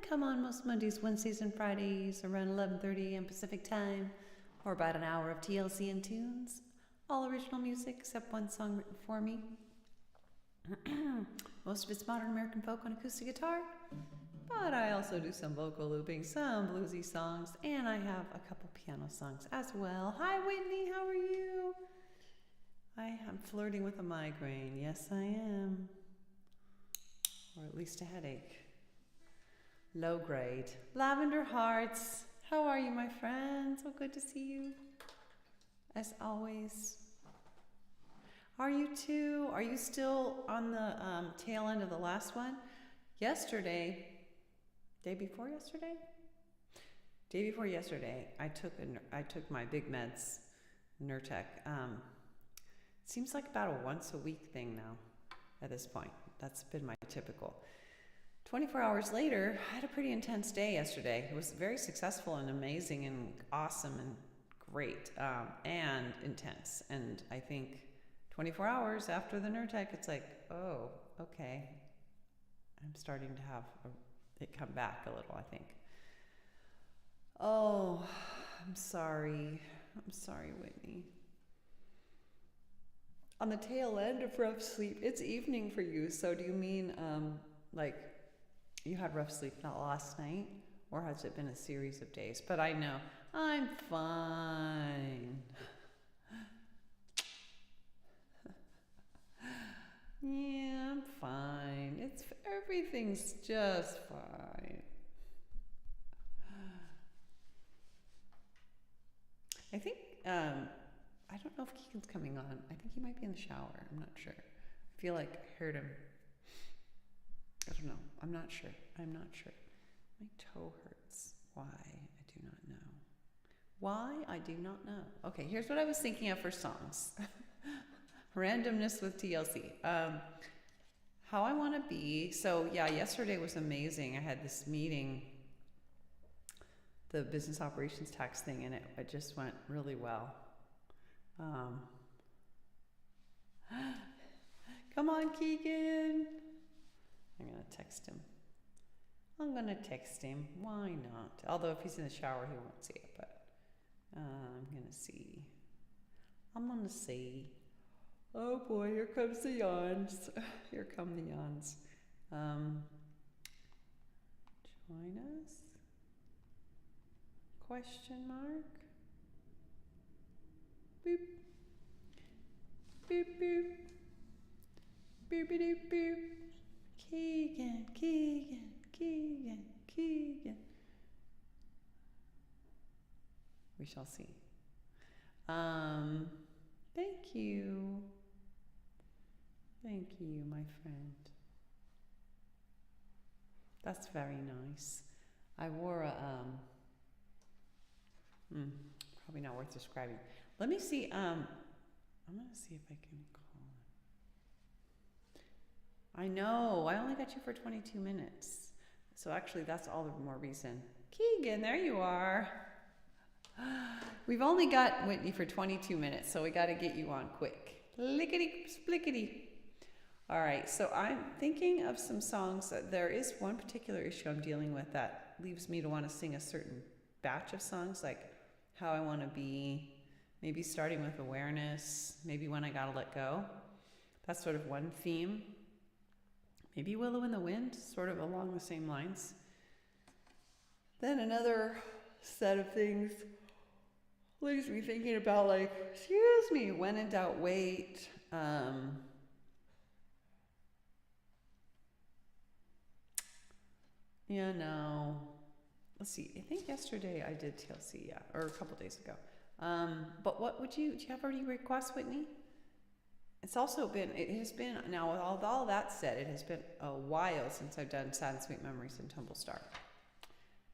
come on most Mondays, Wednesdays, and Fridays around 11:30 a.m. Pacific Time, or about an hour of TLC and tunes. All original music except one song written for me. Most of it's modern American folk on acoustic guitar, but I also do some vocal looping, some bluesy songs, and I have a couple piano songs as well. Hi Whitney, how are you? I am flirting with a migraine. Yes, I am. Or at least a headache. Low grade. Lavender Hearts, how are you, my friend? So good to see you. As always. Are you too? Are you still on the tail end of the last one? Yesterday, day before yesterday, I took my big meds, Nurtec. Seems like about a once a week thing now at this point. That's been my typical. 24 hours later, I had a pretty intense day yesterday. It was very successful and amazing and awesome and great and intense. And I think 24 hours after the Nurtec, it's like, oh, okay. I'm starting to have it come back a little, I think. Oh, I'm sorry. I'm sorry, Whitney. On the tail end of rough sleep, it's evening for you. So do you mean like you had rough sleep not last night? Or has it been a series of days? But I know I'm fine. Yeah, I'm fine. Everything's just fine. I think I don't know if Keegan's coming on. I think he might be in the shower. I'm not sure. I feel like I heard him. I don't know. I'm not sure. My toe hurts. Why? I do not know. Why? I do not know. Okay, here's what I was thinking of for songs. Randomness with TLC. How I want to be. So yeah, yesterday was amazing. I had this meeting, the business operations tax thing, and it just went really well. Come on, Keegan. I'm going to text him. Why not? Although if he's in the shower, he won't see it, but I'm going to see. Oh boy, here comes the yawns. Here come the yawns. Join us? Question mark? Boop. Boop, boop. Boopity boop. Keegan. We shall see. Thank you. Thank you, my friend. That's very nice. I wore a, probably not worth describing. Let me see, I'm going to see if I can call him. I know, I only got you for 22 minutes. So actually, that's all the more reason. Keegan, there you are. We've only got Whitney for 22 minutes, so we got to get you on quick. Lickety splickety. All right, so I'm thinking of some songs. There is one particular issue I'm dealing with that leaves me to want to sing a certain batch of songs, like How I Want to Be, maybe starting with Awareness, maybe When I Gotta Let Go. That's sort of one theme. Maybe Willow in the Wind, sort of along the same lines. Then another set of things leaves me thinking about, like, excuse me, When in Doubt, Wait. Yeah, no. Let's see. I think yesterday I did TLC, yeah, or a couple days ago. But what do you have any requests, Whitney? It has been, now with all that said, it has been a while since I've done Sad and Sweet Memories and Tumble Star.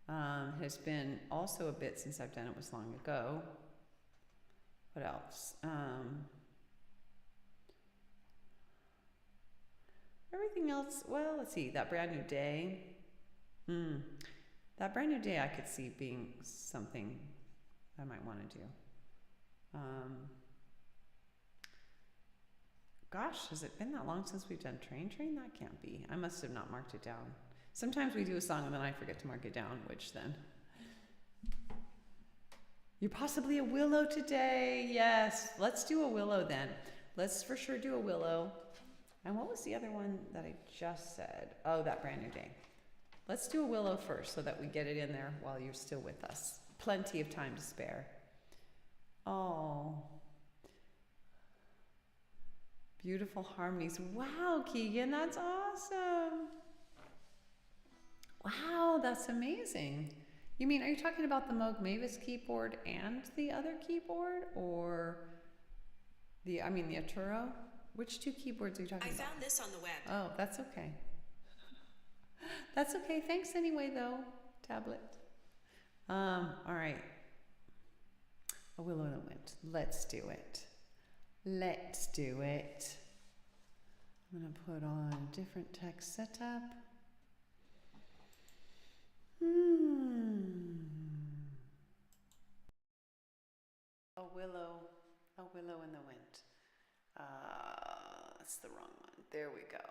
It has been also a bit since I've done It Was Long Ago. What else? Everything else, well, let's see, That Brand New Day. That Brand New Day I could see being something I might want to do. Gosh, has it been that long since we've done Train? That can't be. I must have not marked it down. Sometimes we do a song and then I forget to mark it down, which then. You're possibly a willow today. Yes, let's do a willow then. Let's for sure do a willow. And what was the other one that I just said? Oh, that brand new day. Let's do a willow first so that we get it in there while you're still with us. Plenty of time to spare. Oh. Beautiful harmonies. Wow, Keegan, that's awesome. Wow, that's amazing. You mean, are you talking about the Moog Mavis keyboard and the other keyboard? Or the Arturo? Which two keyboards are you talking about? I found this on the web. Oh, that's okay. That's okay. Thanks anyway, though, tablet. All right. A willow in the wind. Let's do it. Let's do it. I'm going to put on a different text setup. A willow in the wind. That's the wrong one. There we go.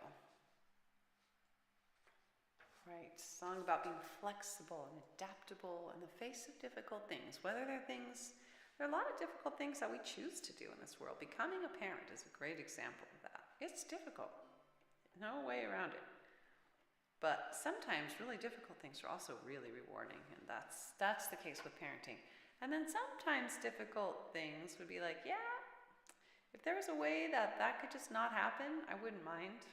Right, song about being flexible and adaptable in the face of difficult things. There are a lot of difficult things that we choose to do in this world. Becoming a parent is a great example of that. It's difficult. No way around it. But sometimes really difficult things are also really rewarding, and that's the case with parenting. And then sometimes difficult things would be like, yeah, if there was a way that could just not happen, I wouldn't mind.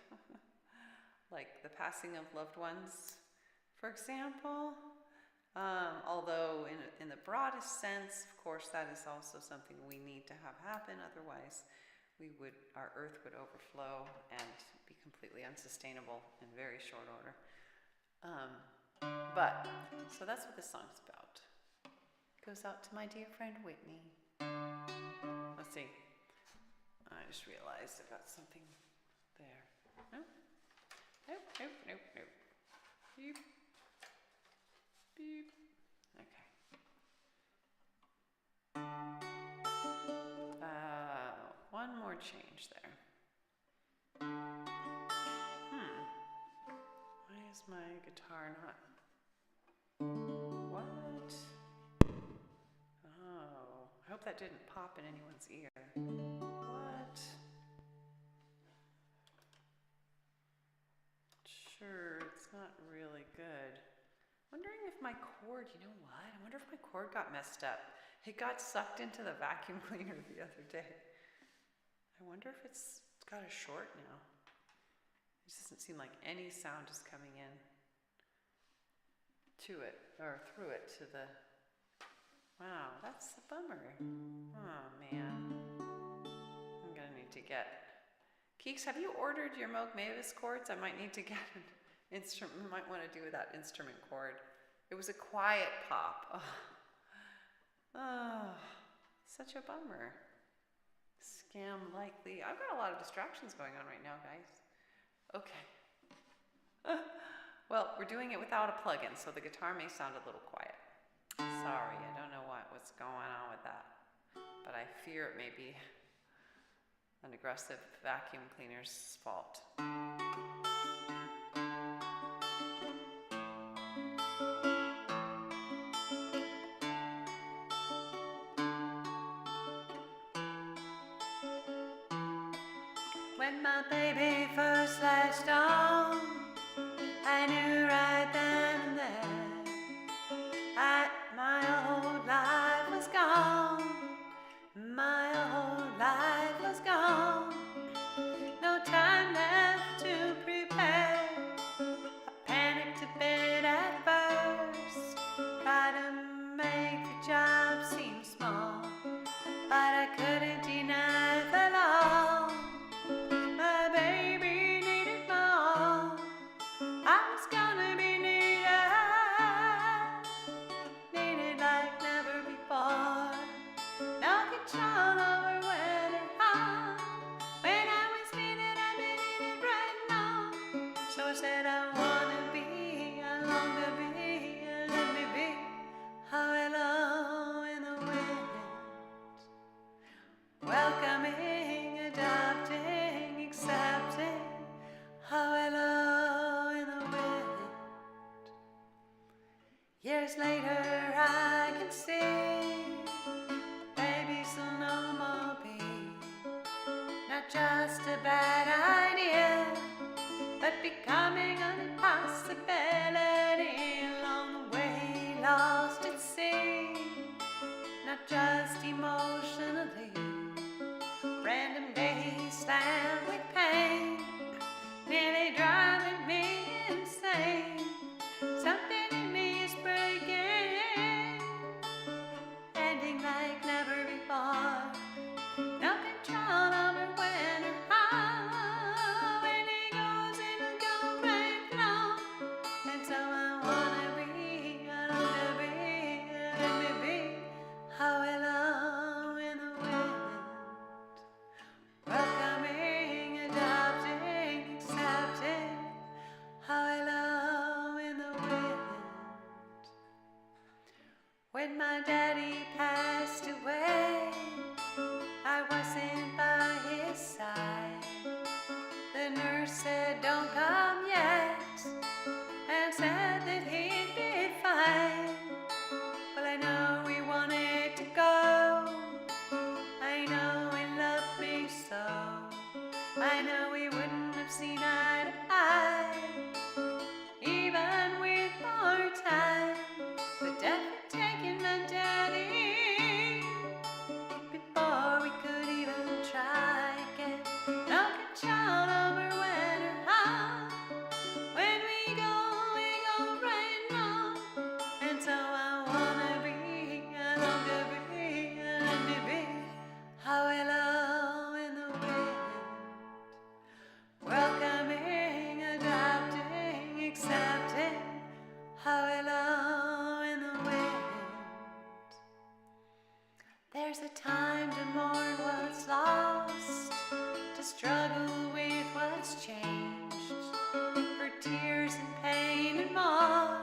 Like the passing of loved ones, for example. Although in the broadest sense, of course, that is also something we need to have happen. Otherwise, our earth would overflow and be completely unsustainable in very short order. So that's what this song's about. It goes out to my dear friend Whitney. Let's see. I just realized I got something there. No? Nope. Beep. Beep. Okay. One more change there. Why is my guitar not? What? Oh, I hope that didn't pop in anyone's ear. What? Sure, it's not really good. Wondering if my cord, you know what? I wonder if my cord got messed up. It got sucked into the vacuum cleaner the other day. I wonder if it's got a short now. It doesn't seem like any sound is coming in to it, or through it to the... Wow, that's a bummer. Oh, man. I'm gonna need to get... Keeks, have you ordered your Moog Mavis cords? I might need to get an instrument. You might want to do that instrument cord. It was a quiet pop. Oh, such a bummer. Scam likely. I've got a lot of distractions going on right now, guys. Okay. Well, we're doing it without a plug-in, so the guitar may sound a little quiet. Sorry, I don't know what's going on with that, but I fear it may be an aggressive vacuum cleaner's fault. When my baby first latched on, I knew right then and there that my old life was gone. My old life was gone. No time left to prepare. I panicked a bit at first, tried to make the job seem small, but I couldn't deny for long. My baby needed more. I was gonna be needed Years later I can see babies will no more be not just a bad idea, but becoming an impossibility. Along the way lost at sea, not just emotionally. Random days slammed with pain, nearly driving me insane. Something in me is breaking, ending like never before. No control over when or how. When it goes, it'll go right flow. And so I wanna be, I long to be, let me be how I love in the wind. Welcoming, adopting, accepting how I love in the wind. When my daddy passed away, I wasn't by his side. The nurse said, "Don't come yet," and said that he'd be fine. Well, I know he wanted to go. I know he loved me so. I know he wouldn't have seen eye to eye, even with more time. The death had taken my daddy before we could even try again. No control over when or how. When we go right now. And so I wanna be, I long to be, let me be how I love in the wind. Welcoming, adopting, accepting how I love in the wind. There's a time to mourn what's lost, to struggle with what's changed, for tears and pain and more.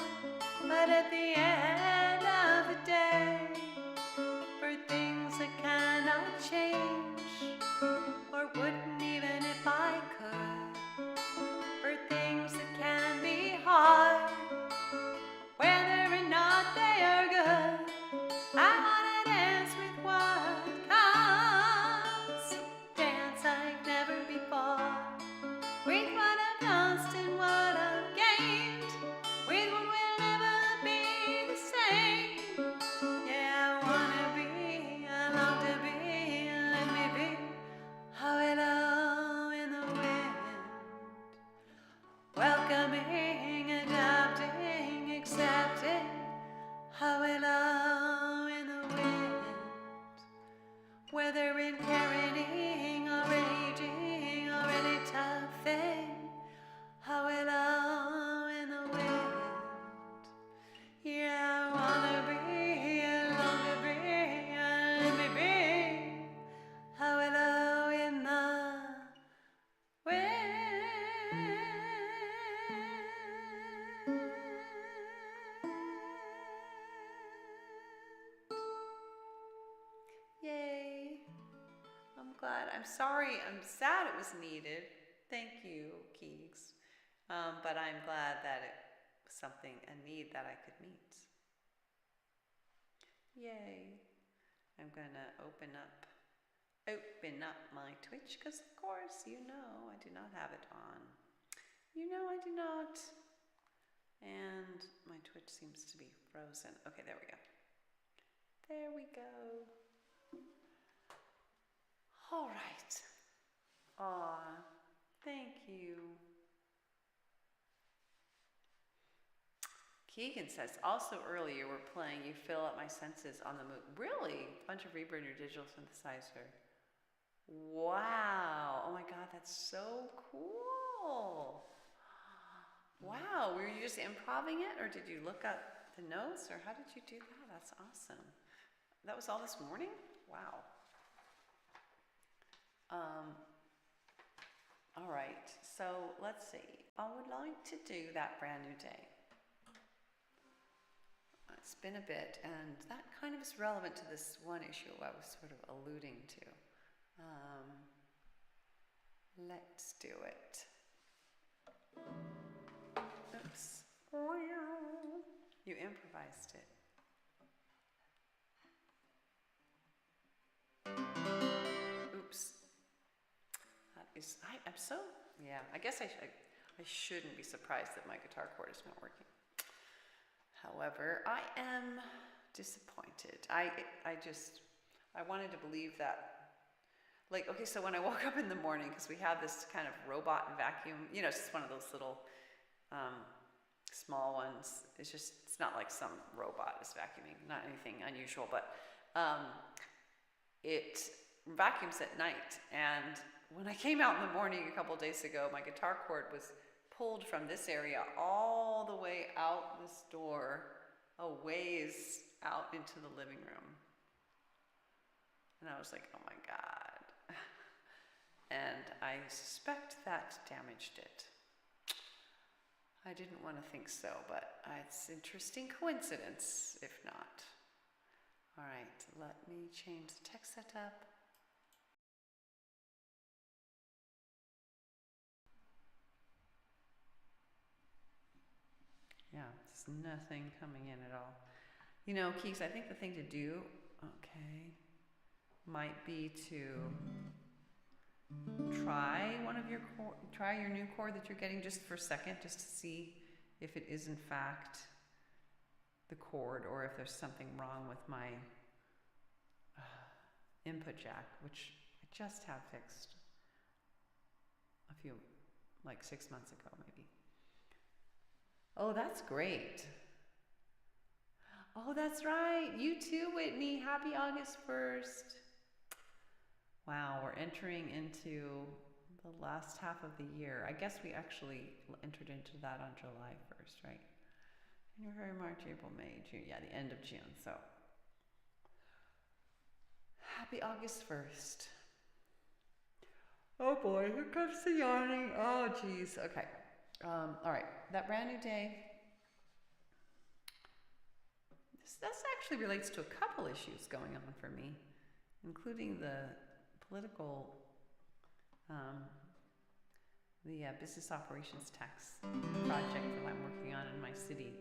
But at the end of the day, for things that cannot change, or wouldn't even if I could, for things that can be hard, whether or not they are good, I wanna dance with what comes, dance like never before, with what I've lost and what I've gained, with what will never be the same. Yeah, I wanna be, I long to be, let me be how I love in the wind. Welcoming, adopting, accepting how I love in the wind. Whether in parenting or aging or any tough thing, how I love in the wind. Yeah, I wanna be, I long to be, let me be how I love in the wind. Yay. I'm glad. I'm sorry. I'm sad it was needed. Thank you, Keegs. But I'm glad that it was something, a need that I could meet. Yay. I'm gonna open up my Twitch, because of course, you know, I do not have it on. You know I do not. And my Twitch seems to be frozen. Okay, there we go. There we go. All right. Aw, thank you. Keegan says, also earlier we're playing You Fill Up My Senses on the Move. Really? Bunch of reverb in your digital synthesizer. Wow. Oh my God, that's so cool. Wow, were you just improvising it, or did you look up the notes, or how did you do that? That's awesome. That was all this morning? Wow. All right, so let's see. I would like to do That Brand New Day. It's been a bit, and that kind of is relevant to this one issue I was sort of alluding to. Let's do it. Oops. You improvised it. Oops. That is, I'm so, yeah, I guess I shouldn't be surprised that my guitar cord is not working. However, I am disappointed. I wanted to believe that, like, okay, so when I woke up in the morning, because we have this kind of robot vacuum, you know, it's just one of those little small ones. It's not like some robot is vacuuming, not anything unusual, but it vacuums at night. And when I came out in the morning a couple days ago, my guitar cord was pulled from this area all the way out this door, a ways out into the living room. And I was like, oh my God. And I suspect that damaged it. I didn't want to think so, but it's an interesting coincidence, if not. All right, let me change the text setup. Yeah, there's nothing coming in at all. You know, Keeks, I think the thing to do, okay, might be to try try your new chord that you're getting just for a second, just to see if it is in fact the chord or if there's something wrong with my input jack, which I just have fixed like 6 months ago maybe. Oh, that's great. Oh, that's right. You too, Whitney. Happy August 1st. Wow, we're entering into the last half of the year. I guess we actually entered into that on July 1st, right? January, March, April, May, June. Yeah, the end of June. So happy August 1st. Oh boy, here comes the yawning. Oh geez. Okay. All right. That brand new day. This actually relates to a couple issues going on for me, including the political, business operations tax project that I'm working on in my city.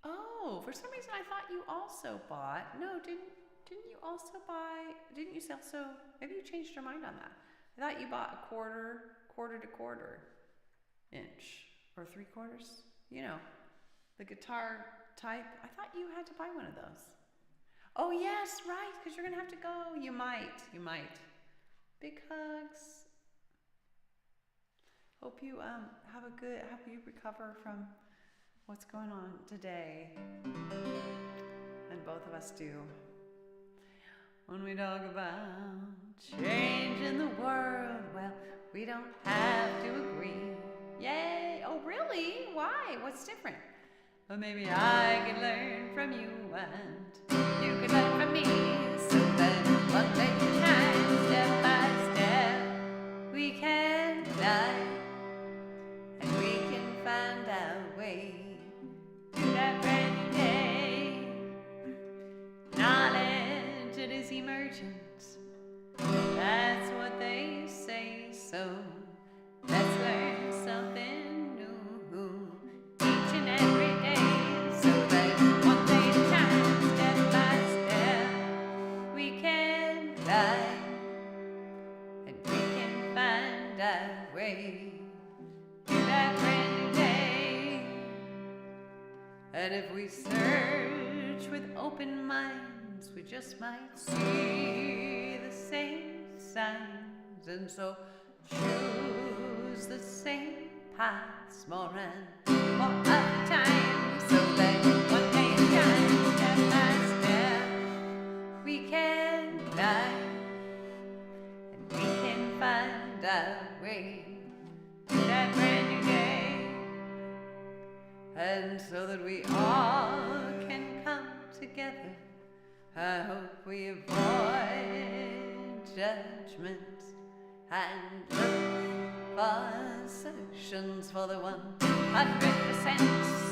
Oh, for some reason I thought you also bought. No, didn't you also buy? Didn't you also? Maybe you changed your mind on that. I thought you bought a quarter to quarter inch or 3/4. You know, the guitar type. I thought you had to buy one of those. Oh yes, right, because you're gonna have to go. You might. Big hugs. Hope you hope you recover from what's going on today. And both of us do. When we talk about changing the world, well, we don't have to agree. Yay! Oh really? Why? What's different? But maybe I could learn from you and you could learn from me, so that one day at a time, step by step, we can fly and we can find our way to that brand new day. Knowledge, it is emergent, that's what they say, so let's learn something new each and every day, so that one day at a time, step by step, we can fly and we can find our way to that brand new day. And if we search with open minds, we just might see the same signs, and so choose the same paths more and more of the time, so that one day at a time, step by step, we can fly and we can find our way to that brand new day. And so that we all can come together, I hope we avoid judgment and look for solutions for the 100%,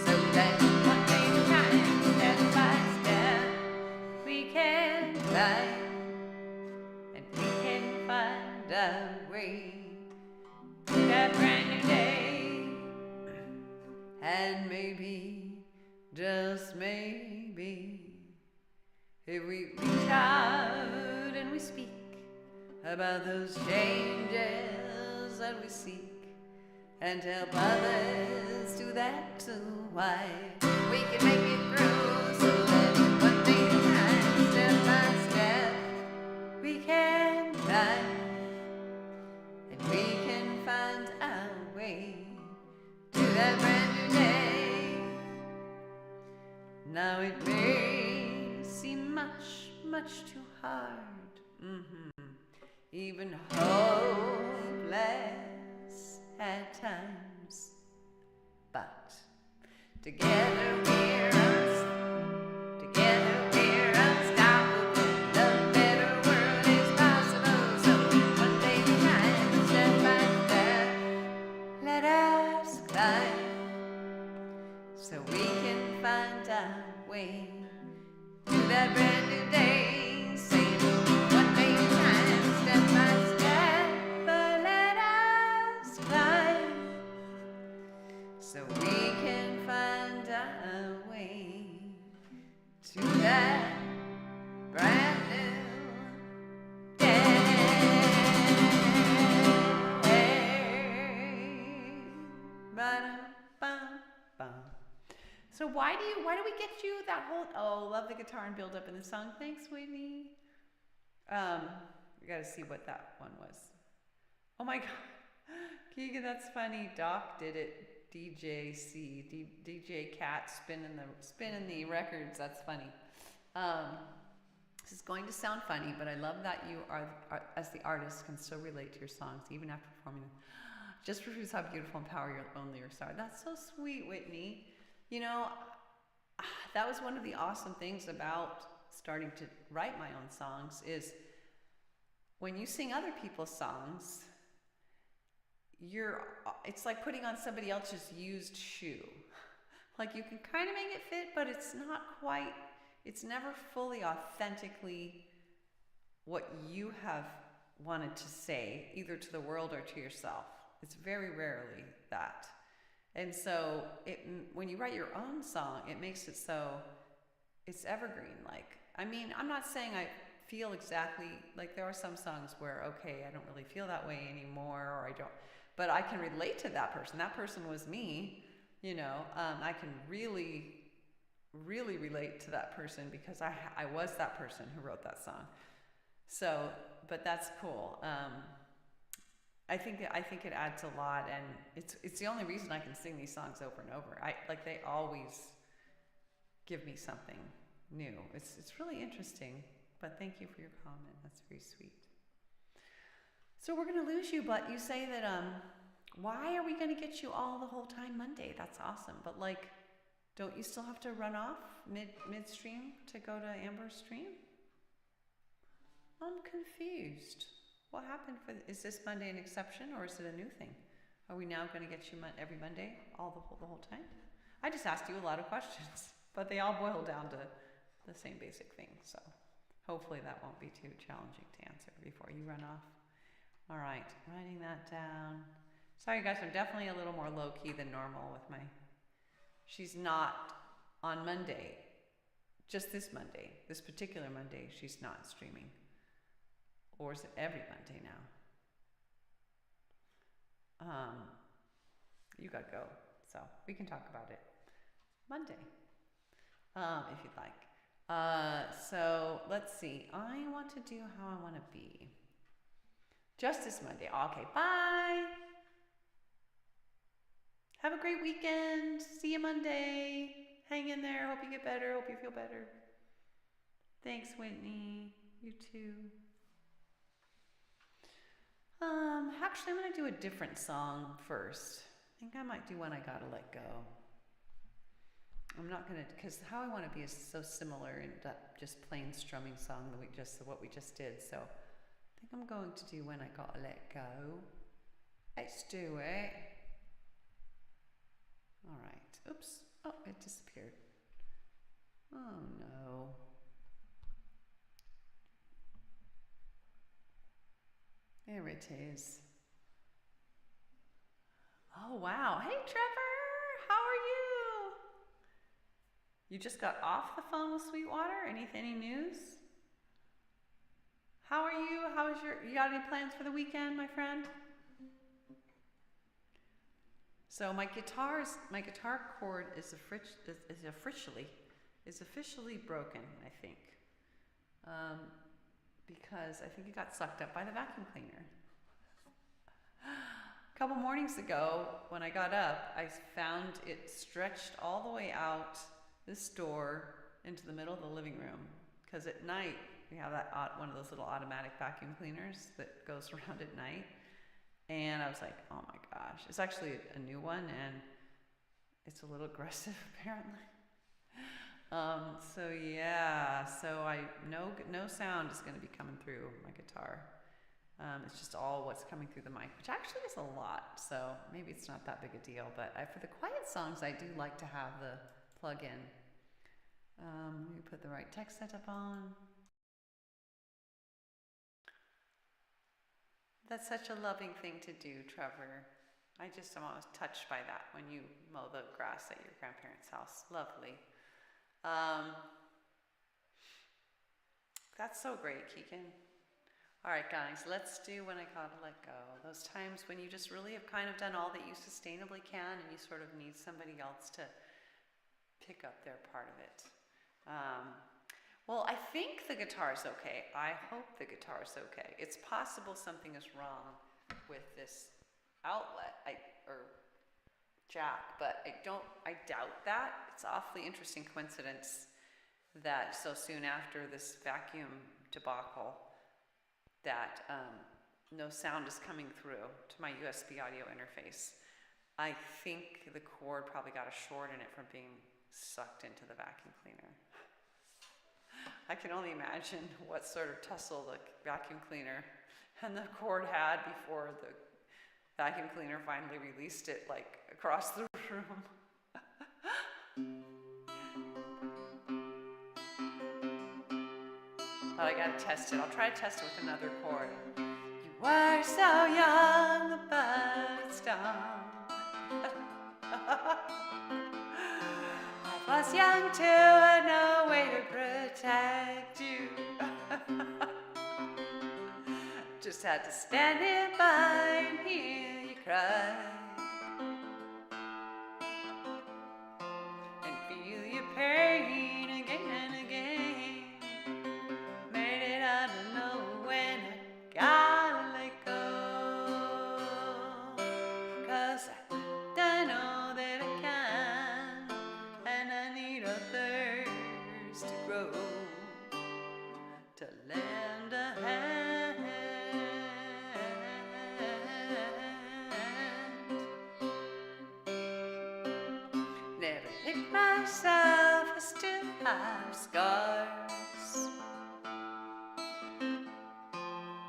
so that one day at a time, step by step, we can fly and we can find our way. And maybe, just maybe, if we reach out and we speak about those changes that we seek, and help others do that too, why we can make it through. So let one day at a time, step by step, we can climb, and we can find our way to that brand new day. Now it may seem much, much too hard, even hopeless at times, but together we're unstoppable. A better world is possible. So one day at a time, step by step, let us climb, so we can find our way to that brand new day. Sing one day at a time, step by step, but let us climb, so we can find our way to that brand new day. Ba-dum-bum-bum. So why do we get you that whole, oh, love the guitar and build up in the song. Thanks, Whitney. We gotta see what that one was. Oh my God, Keegan, that's funny. Doc did it. DJ Cat spinning the records. That's funny. This is going to sound funny, but I love that you are as the artist can still relate to your songs even after performing them. Just proves how beautiful and powerful your own lyrics are. That's so sweet, Whitney. You know, that was one of the awesome things about starting to write my own songs is when you sing other people's songs, it's like putting on somebody else's used shoe. Like you can kind of make it fit, but it's never fully authentically what you have wanted to say, either to the world or to yourself. It's very rarely that. And so when you write your own song, it makes it so it's evergreen. Like, I mean, I'm not saying I feel exactly, like there are some songs where, okay, I don't really feel that way anymore, or I don't, but I can relate to that person. That person was me, you know. I can really, really relate to that person because I was that person who wrote that song. So, but that's cool. I think it adds a lot, and it's the only reason I can sing these songs over and over. They always give me something new. It's really interesting. But thank you for your comment. That's very sweet. So we're gonna lose you, but you say that why are we gonna get you all the whole time Monday? That's awesome. But like, don't you still have to run off midstream to go to Amber's stream? I'm confused. What happened is this Monday an exception, or is it a new thing? Are we now going to get you every Monday the whole time? I just asked you a lot of questions, but they all boil down to the same basic thing. So hopefully that won't be too challenging to answer before you run off. All right, writing that down. Sorry guys, I'm definitely a little more low key than normal with my, she's not on Monday, just this Monday, this particular Monday, she's not streaming. Or is it every Monday now? You gotta go, so we can talk about it Monday, if you'd like. So let's see. I want to do how I want to be. Just this Monday. Okay, bye. Have a great weekend. See you Monday. Hang in there. Hope you get better. Hope you feel better. Thanks, Whitney. You too. Actually, I'm going to do a different song first. I think I might do one I Gotta Let Go. I'm not going to, because How I Want to Be is so similar in that just plain strumming song that what we just did. So I think I'm going to do When I Gotta Let Go. Let's do it. All right. Oops. Oh, it disappeared. Oh, no. There it is. Oh, wow. Hey, Trevor. How are you? You just got off the phone with Sweetwater? Any news? How are you? You got any plans for the weekend, my friend? So my guitar cord is officially broken, I think. Because I think it got sucked up by the vacuum cleaner. A couple mornings ago, when I got up, I found it stretched all the way out this door into the middle of the living room. Because at night, we have that one of those little automatic vacuum cleaners that goes around at night. And I was like, oh my gosh. It's actually a new one, and it's a little aggressive, apparently. So yeah, no sound is going to be coming through my guitar. It's just all what's coming through the mic, which actually is a lot. So maybe it's not that big a deal. But for the quiet songs, I do like to have the plug-in. Let me put the right text setup on. That's such a loving thing to do, Trevor. I just am always touched by that when you mow the grass at your grandparents' house. Lovely. That's so great, Keegan. All right, guys, let's do When I Gotta Let Go. Those times when you just really have kind of done all that you sustainably can and you sort of need somebody else to pick up their part of it. Well, I think the guitar's okay. I hope the guitar's okay. It's possible something is wrong with this outlet or jack, but I doubt that. It's an awfully interesting coincidence that so soon after this vacuum debacle that no sound is coming through to my USB audio interface. I think the cord probably got a short in it from being sucked into the vacuum cleaner. I can only imagine what sort of tussle the vacuum cleaner and the cord had before the vacuum cleaner finally released it like across the room. But I gotta test it. I'll try to test it with another chord. You were so young, the bird stung. I was young too, had no way to protect you. Just had to stand nearby and hear you cry. And feel your pain again and again. Made it hard to know when I gotta let go. 'Cause I don't know that I can, and I need a thirst to grow, to lend a hand. Never hit myself, I still have scars.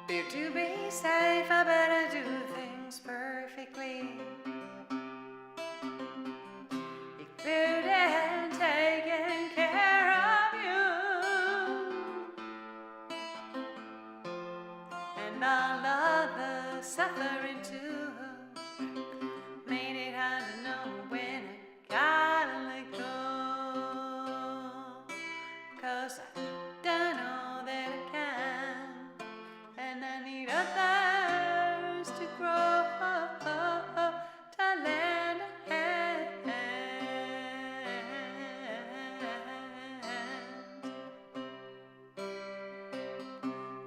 Fear to be safe, I better do things perfectly. Including taking care of you. And all of the suffering too. Made it hard to know when I gotta let go. 'Cause I don't know that I can, and I need others to grow, to lend a hand.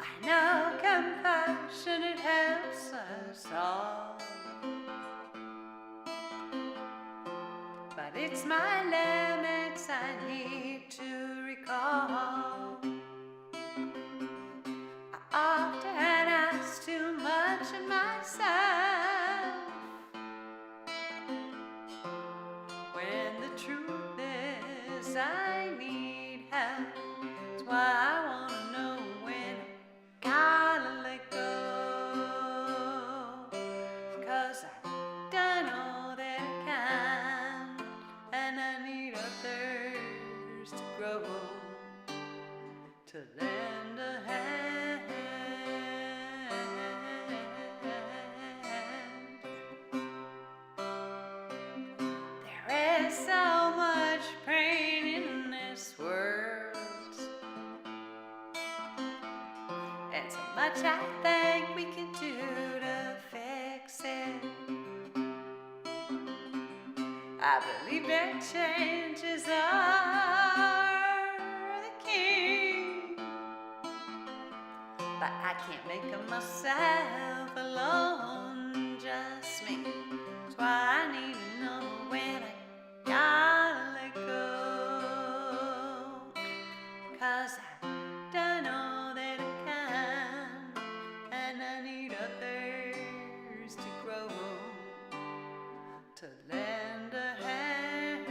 I know compassion, it helps us all, but it's my limits I need to recall. I often ask too much of myself, when the truth is I need help. That's why I wanna know when I gotta let go. 'Cause I don't know that I can, and I need a thirst to much I think we can do to fix it. I believe that changes are the king, but I can't make of myself alone, just me. That's why I need to know when I gotta let go, 'cause I don't know that I can, and I need others to grow, to lend a hand.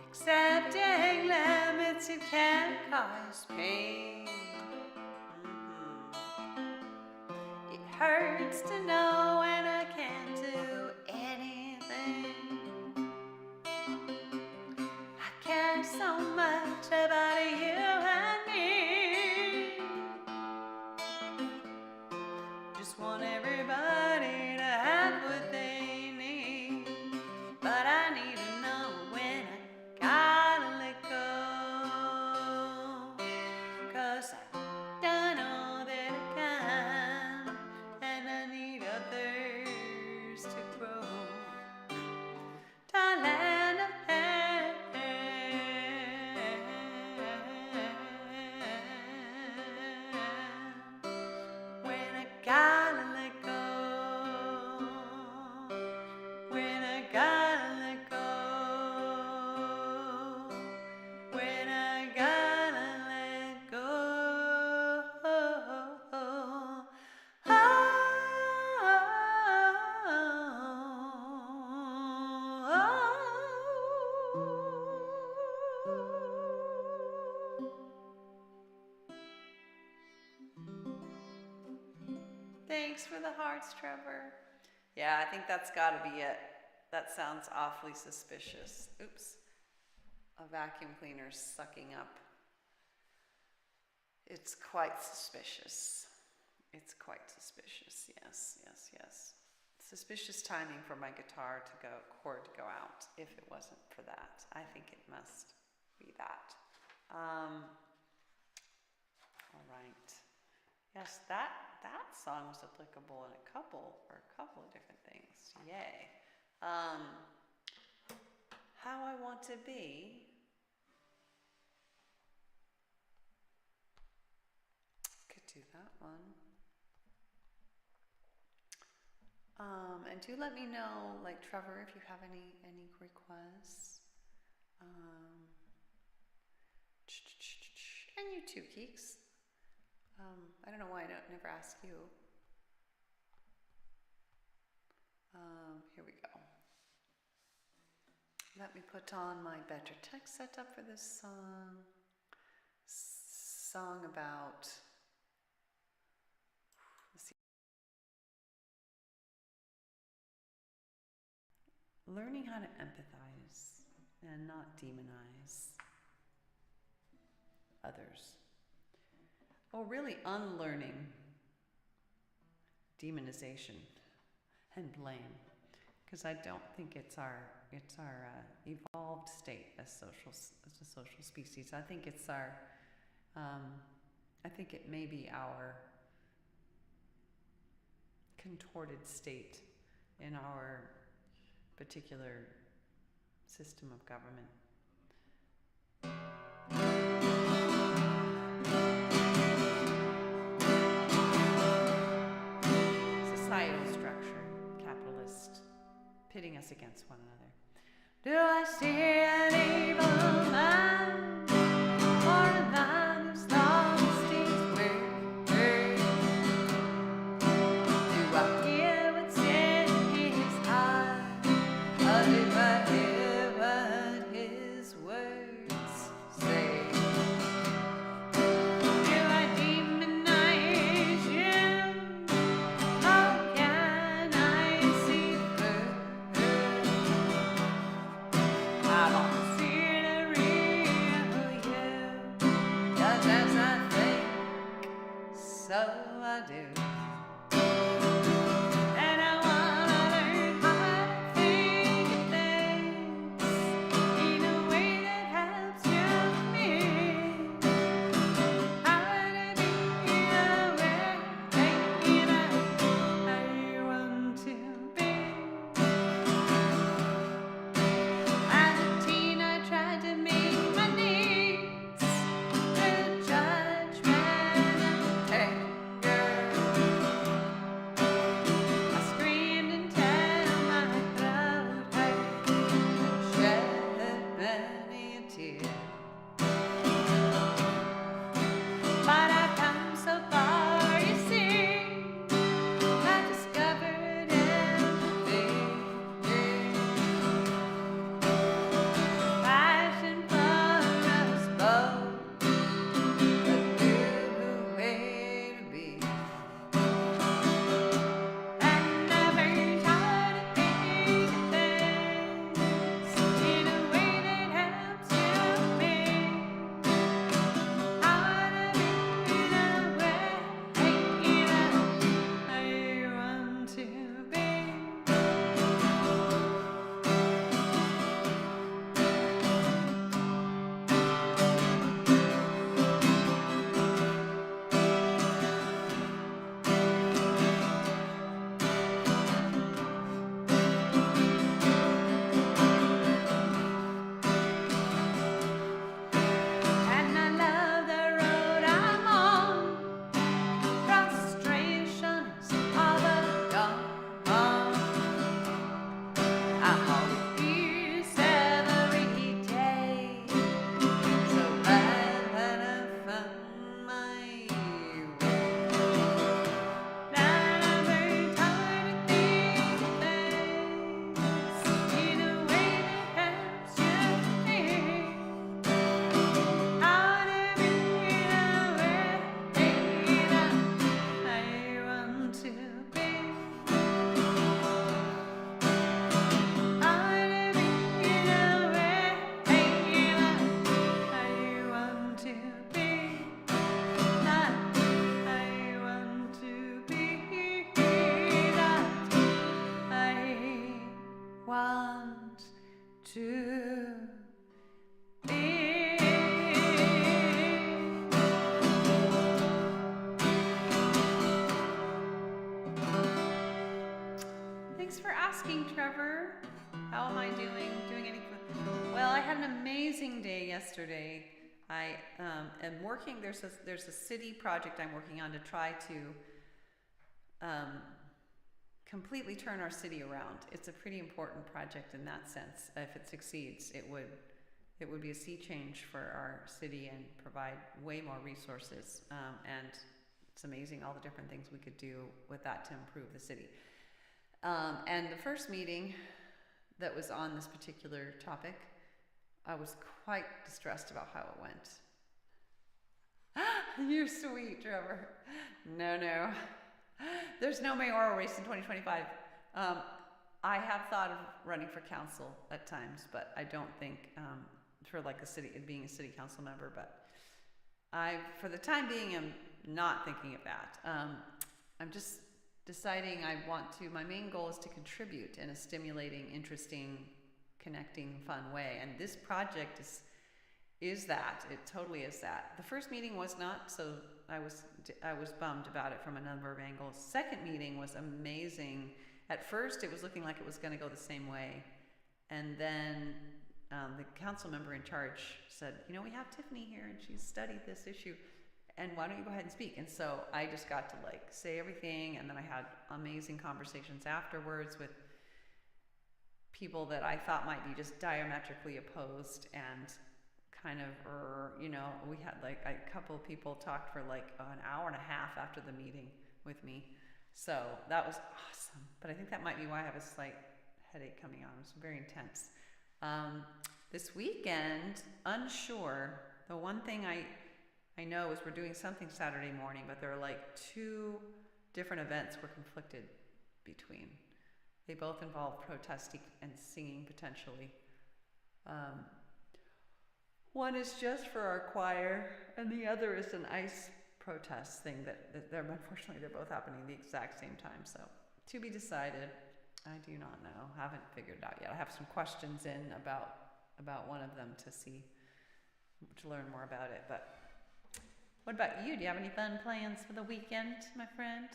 Accepting limits who can cause pain. It hurts to know when I can't do anything. I care so much about you and me. Just want everybody to have what they need, but I need to know when I gotta let go, 'cause I don't know that I can, and I need others to grow, to lend a hand. When I gotta let go, when I gotta let go, when I gotta let go. Thanks for the hearts, Trevor. Yeah, I think that's got to be it. That sounds awfully suspicious. Oops. A vacuum cleaner sucking up. It's quite suspicious. It's quite suspicious. Yes, yes, yes. Suspicious timing for my guitar to go, cord to go out. If it wasn't for that, I think it must be that. All right. Yes, that song was applicable in a couple of different things. Yay. How I Want to Be. Could do that one. And do let me know, like Trevor, if you have any requests. And you too, Keeks. I don't know why I never ask you. Here we go. Let me put on my better text setup for this song. Song about, let's see, learning how to empathize and not demonize others. Well, really unlearning demonization and blame, because I don't think it's our evolved state as a social species. I think it's our I think it may be our contorted state in our particular system of government. Societal structure, capitalist, pitting us against one another. Do I see an evil man, or a man who's lost his way? Do I hear what's in his heart, or do I hear what his words say? Do I demonize you? How can I see through? I want to see the real you, just as I think, so I do. And I want to learn how to think of things in a way asking, Trevor. How am I doing? Doing any good? Well, I had an amazing day yesterday. I am working. There's a city project I'm working on to try to completely turn our city around. It's a pretty important project in that sense. If it succeeds, it would be a sea change for our city and provide way more resources. And it's amazing all the different things we could do with that to improve the city. And the first meeting that was on this particular topic, I was quite distressed about how it went. You're sweet, Trevor. No. There's no mayoral race in 2025. I have thought of running for council at times, but I don't think for like being a city council member. But for the time being, I'm not thinking of that. I'm just deciding my main goal is to contribute in a stimulating, interesting, connecting, fun way. And this project is that. It totally is that. The first meeting was not, so I was bummed about it from a number of angles. Second meeting was amazing. At first, it was looking like it was going to go the same way. And then the council member in charge said, we have Tiffany here and she's studied this issue. And why don't you go ahead and speak? And so I just got to say everything. And then I had amazing conversations afterwards with people that I thought might be just diametrically opposed, and kind of, we had a couple of people talked for an hour and a half after the meeting with me. So that was awesome. But I think that might be why I have a slight headache coming on. It was very intense. This weekend, unsure. The one thing I know is we're doing something Saturday morning, but there are two different events we're conflicted between. They both involve protesting and singing potentially. One is just for our choir, and the other is an ice protest thing that unfortunately they're both happening at the exact same time. So to be decided. I do not know. Haven't figured it out yet. I have some questions in about one of them to learn more about it. But what about you? Do you have any fun plans for the weekend, my friend?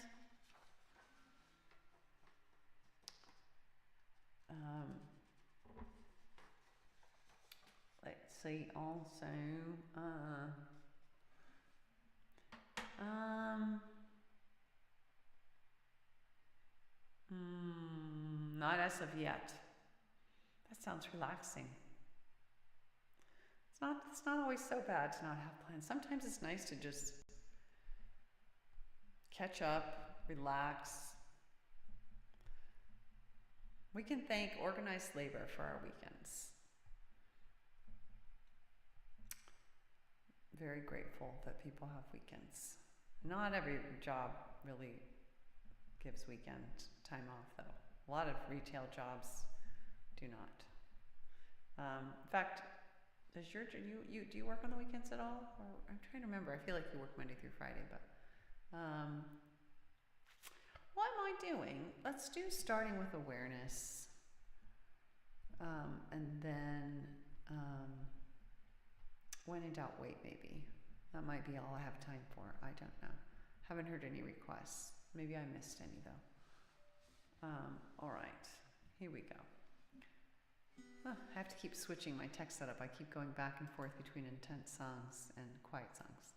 Let's see. Also, not as of yet. That sounds relaxing. It's not always so bad to not have plans. Sometimes it's nice to just catch up, relax. We can thank organized labor for our weekends. Very grateful that people have weekends. Not every job really gives weekend time off, though. A lot of retail jobs do not. In fact, do you work on the weekends at all? Or I'm trying to remember. I feel like you work Monday through Friday, but what am I doing? Let's do starting with awareness, and then when in doubt, wait. Maybe that might be all I have time for. I don't know. Haven't heard any requests. Maybe I missed any though. All right, here we go. Oh, I have to keep switching my text setup. I keep going back and forth between intense songs and quiet songs.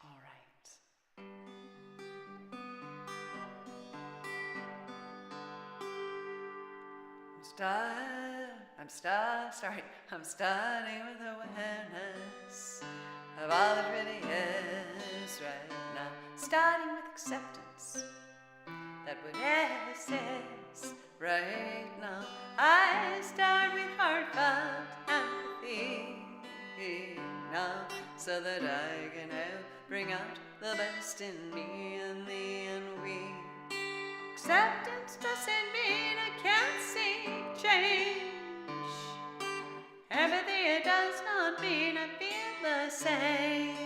All right. I'm starting with awareness of all that really is right now. Starting with acceptance that whatever is right now. I start with heartfelt empathy now, so that I can help bring out the best in me and the envy. Acceptance doesn't mean I can't see change. Empathy, it does not mean I feel the same.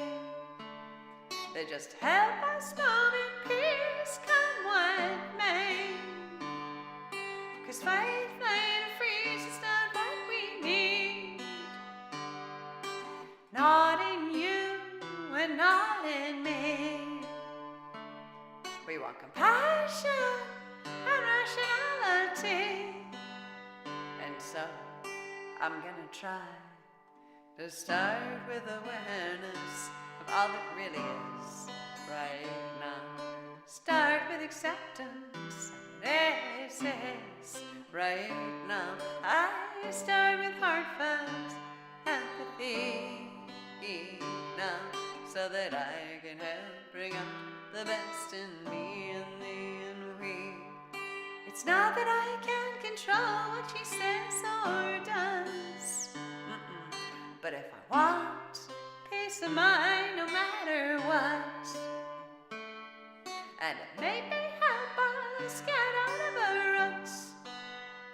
They just help us move in peace, come what may. 'Cause faith later freeze is not what we need. Not in you and not in me. We want compassion and rationality. And so I'm gonna try to start with awareness of all that really is right now. Start with acceptance. This is right now. I start with heartfelt empathy now, so that I can help bring out the best in me and thee and we. It's not that I can control what she says or does, but if I want peace of mind no matter what, and it may help us get out of our ruts,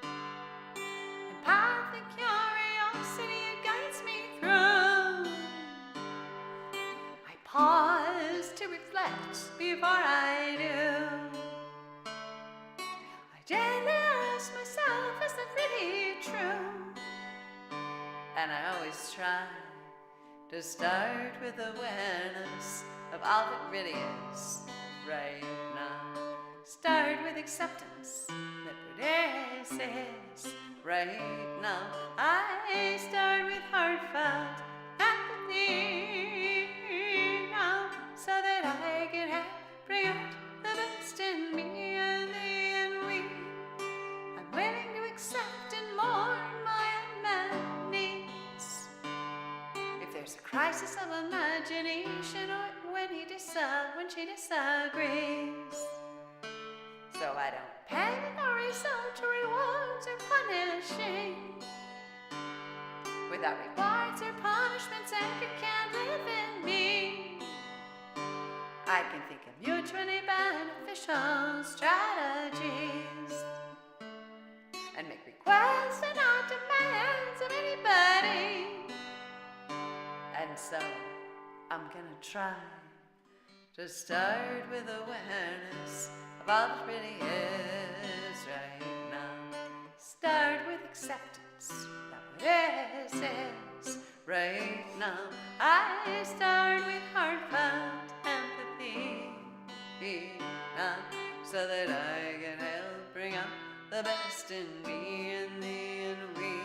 and path and curiosity it guides me through. I pause to reflect before I do. I gently ask myself, is that really true? And I always try to start with awareness of all that really is right now. Start with acceptance that what is right now. I start with heartfelt empathy now, so that I can help bring out the best in me and thee and we. I'm willing to accept and mourn my unmet needs. If there's a crisis of imagination or when she disagrees, so I don't panic or resort to rewards or punishing. Without rewards or punishments, anger can't live in me. I can think of mutually beneficial strategies and make requests and not demands of anybody. And so I'm gonna try to start with awareness of all that really is right now. Start with acceptance that what is right now. I start with heartfelt empathy now, so that I can help bring out the best in me and thee and we.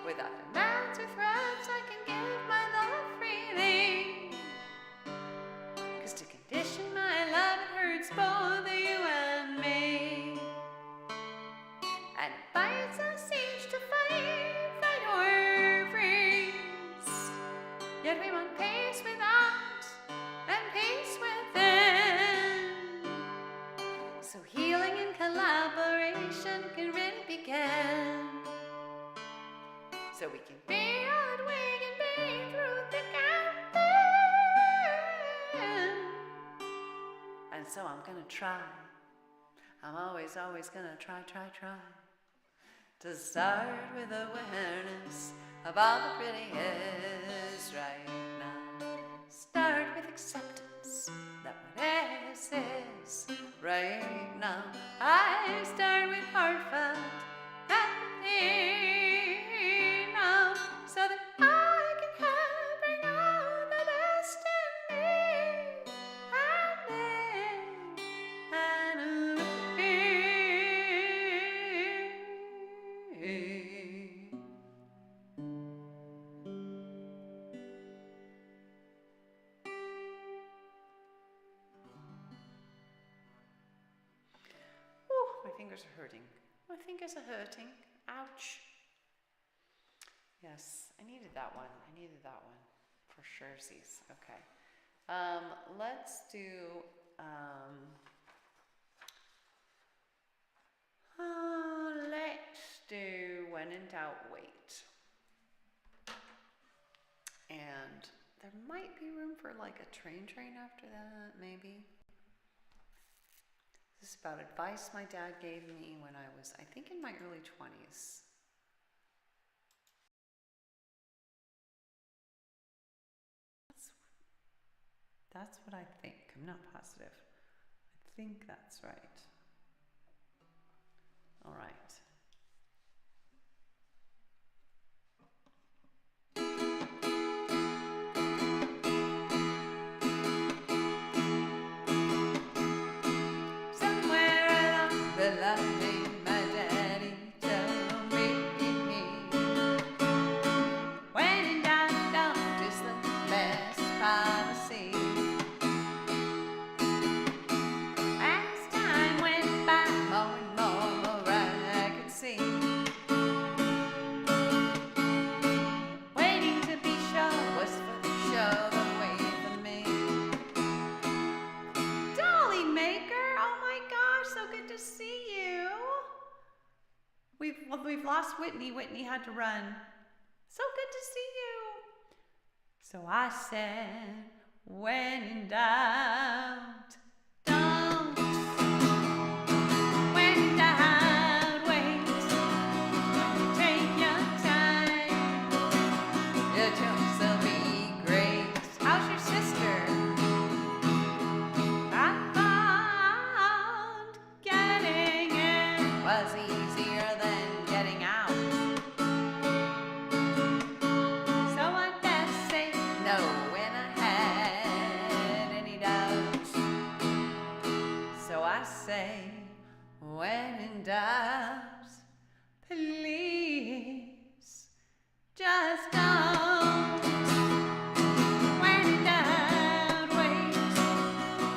Without demands or threats, I can give my love freely. 'Cause to condition my love, it hurts both you and me. And it bites us each to fight or freeze. Yet we want peace without and peace within. So healing and collaboration can really begin. So we can be all that we can be through thick and thin. And so I'm gonna try. I'm always gonna try to start with awareness of all that really is right now. Start with acceptance that what is right now. I start with heartfelt empathy now, so that I can help bring out the best in me and my fingers are hurting. My fingers are hurting. Ouch. Yes, I needed that one. For sure. Okay. Let's do When in Doubt, Wait. And there might be room for like a train after that, maybe. This is about advice my dad gave me when I was, I think, in my early 20s. That's what I think. I'm not positive. I think that's right. All right. we've lost Whitney. Whitney had to run. So good to see you. So I said, when in doubt, don't. When in doubt, wait. Take your time. Your choice will be great. How's your sister? I found getting in was easier than getting out. So I best say no when I had any doubts. So I say, when in doubt, please just don't. When in doubt, wait.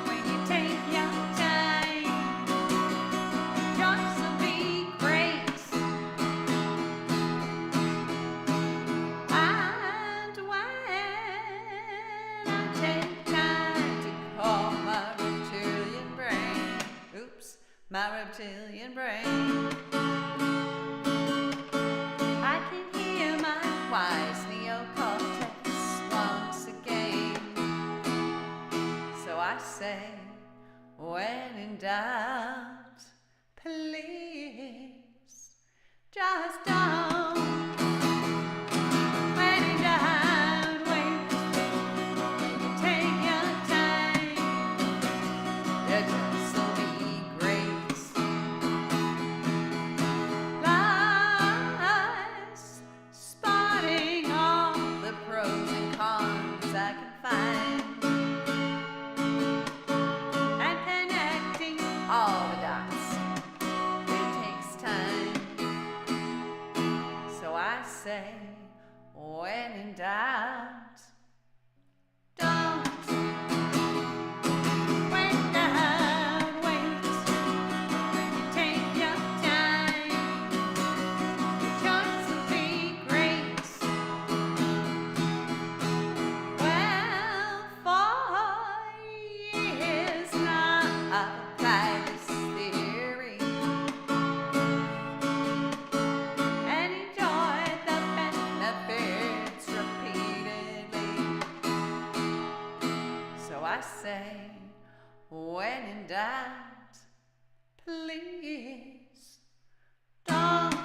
When you take your time, yours will be great. And when I take time to call my reptilian brain, my reptilian brain, I can hear my wise neocortex once again. So I say, when in doubt, please just don't. When in doubt, wait. Take your time. Your choice will be great. Life's spotting all the pros and cons I can find, and connecting all the dots. It takes time. So I say, when in doubt, don't. When in doubt, wait. When you take your time, your choice will be great. Well, for years now I've applied this theory and enjoyed the benefits repeatedly. So I say, when in doubt, please don't.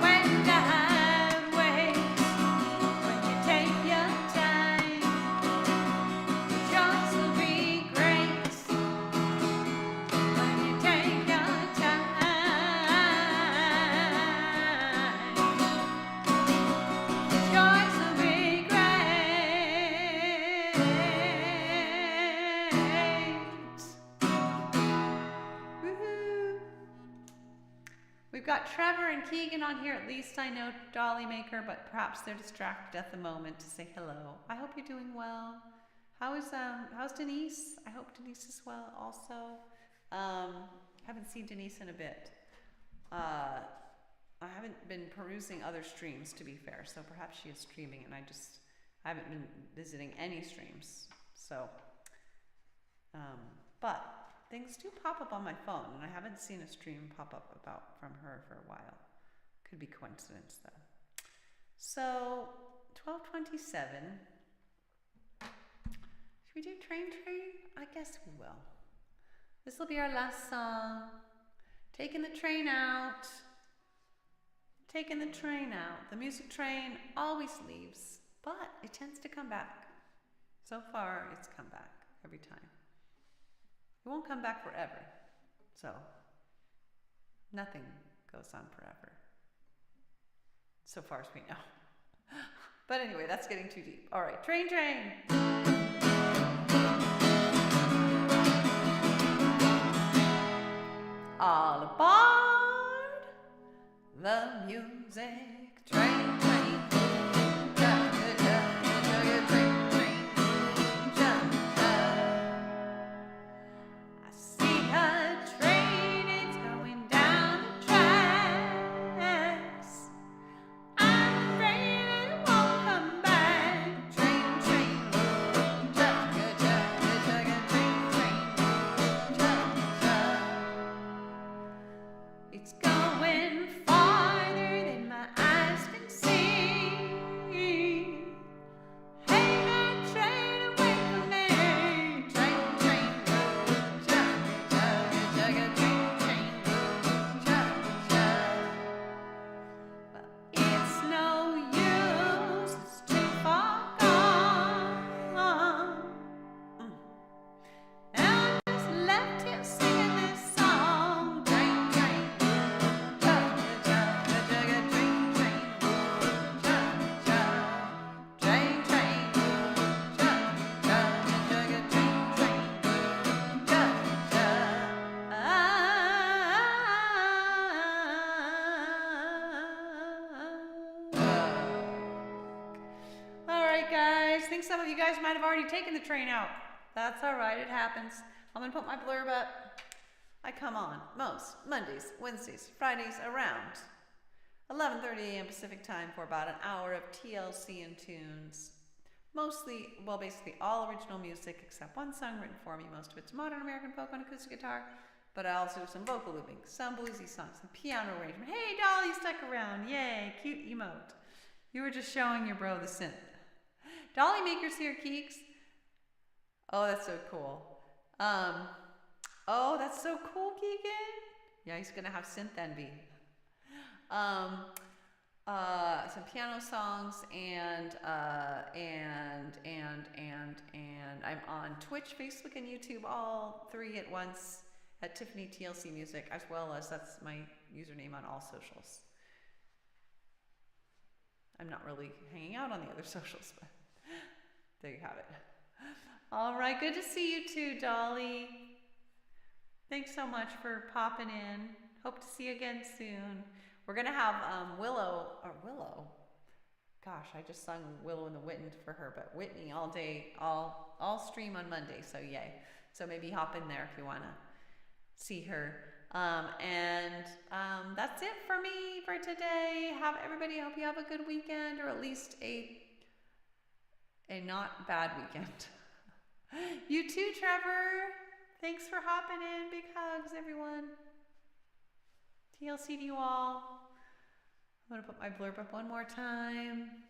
When in doubt, wait. When you take your time, your choice will be great. When you take your time, your choice will be great. Woohoo! We've got Trevor and Keegan on here. At least I know Dolly Maker, but perhaps they're distracted at the moment to say hello. I hope you're doing well. How's Denise? I hope Denise is well also. Haven't seen Denise in a bit. I haven't been perusing other streams, to be fair, so perhaps she is streaming and I haven't been visiting any streams. So, but things do pop up on my phone, and I haven't seen a stream pop up from her for a while. Could be coincidence though. So 12:27. Should we do Train Train? I guess we will. This will be our last song. Taking the train out. Taking the train out. The music train always leaves, but it tends to come back. So far, it's come back every time. It won't come back forever. So, nothing goes on forever. So far as we know. But anyway, that's getting too deep. All right, Train Train. All aboard the music train, train. Chug, chug, chug, chug, train, train. Chug, chug. I see a train, it's going down the tracks. I'm afraid it won't come back. Train, train. Chug, chug, chug, chug, train, train. Chug, chug. It's going think some of you guys might have already taken the train out. That's all right, it happens. I'm gonna put my blurb up. I come on most Mondays, Wednesdays, Fridays around 11:30 a.m. Pacific time for about an hour of TLC and tunes. Mostly, well, basically all original music except one song written for me. Most of it's modern American folk on acoustic guitar, but I also do some vocal looping, some bluesy songs, some piano arrangement. Hey, Dolly stuck around. Yay, cute emote. You were just showing your bro the synth. Dolly Maker's here, Keeks. Oh, that's so cool. Oh, that's so cool, Keegan. Yeah, he's gonna have synth envy. Some piano songs and I'm on Twitch, Facebook, and YouTube, all three at once at TiffanyTLCMusic, as well as that's my username on all socials. I'm not really hanging out on the other socials, but there you have it. All right, good to see you too, Dolly. Thanks so much for popping in. Hope to see you again soon. We're gonna have Willow. Gosh, I just sung Willow in the Wind for her, but Whitney all day, all stream on Monday, so yay. So maybe hop in there if you wanna see her. That's it for me for today. Everybody, hope you have a good weekend, or at least a not bad weekend. You too, Trevor. Thanks for hopping in. Big hugs, everyone. TLC to you all. I'm going to put my blurb up one more time.